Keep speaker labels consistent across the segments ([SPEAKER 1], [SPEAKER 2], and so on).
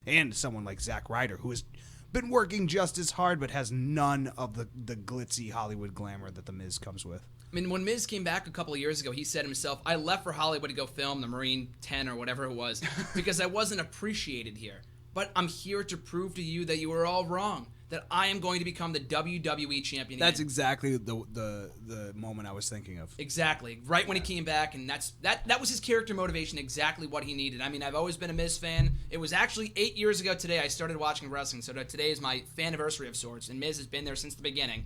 [SPEAKER 1] and someone like Zack Ryder, who has been working just as hard but has none of the glitzy Hollywood glamour that The Miz comes with.
[SPEAKER 2] I mean, when Miz came back a couple of years ago, he said himself, I left for Hollywood to go film the Marine 10 or whatever it was because I wasn't appreciated here. But I'm here to prove to you that you were all wrong, that I am going to become the WWE champion
[SPEAKER 1] That's
[SPEAKER 2] again.
[SPEAKER 1] exactly the moment I was thinking of.
[SPEAKER 2] Exactly. Right when he came back, and that was his character motivation, exactly what he needed. I mean, I've always been a Miz fan. It was actually 8 years ago today I started watching wrestling, so today is my faniversary of sorts, and Miz has been there since the beginning.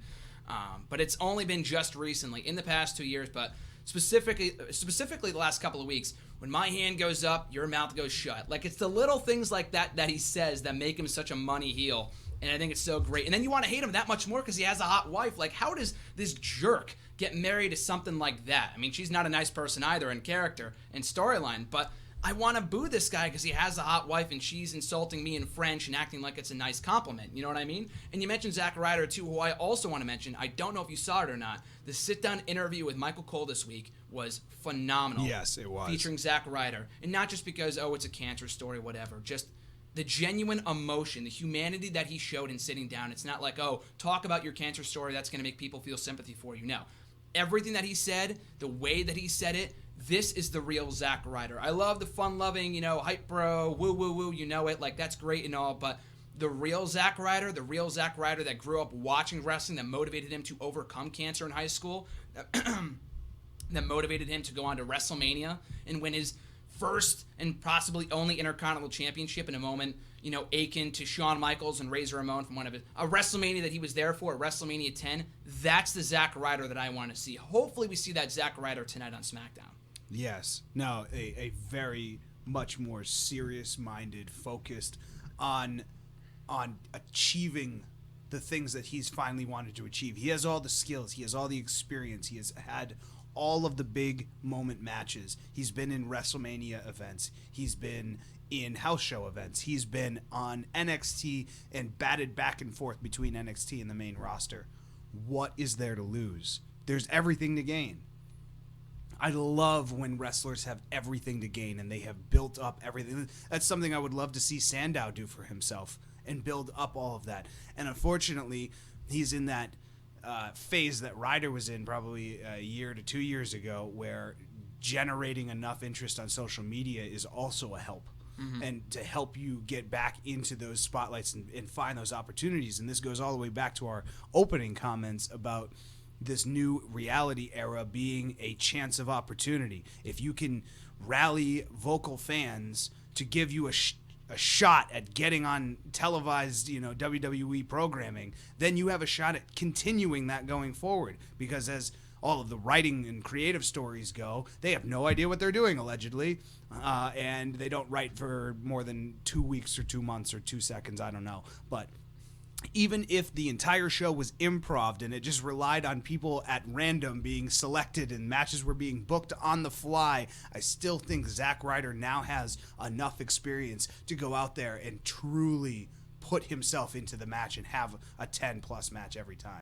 [SPEAKER 2] But it's only been just recently, in the past 2 years, but specifically the last couple of weeks, when my hand goes up, your mouth goes shut. Like, it's the little things like that he says that make him such a money heel, and I think it's so great. And then you want to hate him that much more because he has a hot wife. Like, how does this jerk get married to something like that? I mean, she's not a nice person either in character and storyline, but I want to boo this guy because he has a hot wife and she's insulting me in French and acting like it's a nice compliment. You know what I mean? And you mentioned Zack Ryder, too, who I also want to mention. I don't know if you saw it or not. The sit-down interview with Michael Cole this week was phenomenal.
[SPEAKER 1] Yes, it was.
[SPEAKER 2] Featuring Zack Ryder. And not just because, it's a cancer story, whatever. Just the genuine emotion, the humanity that he showed in sitting down. It's not like, talk about your cancer story. That's going to make people feel sympathy for you. No. Everything that he said, the way that he said it, this is the real Zack Ryder. I love the fun-loving, hype bro, woo-woo-woo, you know it. Like, that's great and all, but the real Zack Ryder that grew up watching wrestling, that motivated him to overcome cancer in high school, that motivated him to go on to WrestleMania and win his first and possibly only Intercontinental Championship in a moment, akin to Shawn Michaels and Razor Ramon from a WrestleMania that he was there for, WrestleMania 10. That's the Zack Ryder that I want to see. Hopefully we see that Zack Ryder tonight on SmackDown.
[SPEAKER 1] Yes. No, a very much more serious-minded, focused on achieving the things that he's finally wanted to achieve. He has all the skills. He has all the experience. He has had all of the big moment matches. He's been in WrestleMania events. He's been in house show events. He's been on NXT and batted back and forth between NXT and the main roster. What is there to lose? There's everything to gain. I love when wrestlers have everything to gain and they have built up everything. That's something I would love to see Sandow do for himself and build up all of that. And unfortunately, he's in that phase that Ryder was in probably a year to 2 years ago, where generating enough interest on social media is also a help. Mm-hmm. And to help you get back into those spotlights and find those opportunities. And this goes all the way back to our opening comments about this new reality era being a chance of opportunity. If you can rally vocal fans to give you a shot at getting on televised, WWE programming, then you have a shot at continuing that going forward. Because as all of the writing and creative stories go, they have no idea what they're doing, allegedly, and they don't write for more than 2 weeks or 2 months or 2 seconds, I don't know. But even if the entire show was improv and it just relied on people at random being selected and matches were being booked on the fly, I still think Zack Ryder now has enough experience to go out there and truly put himself into the match and have a 10-plus match every time.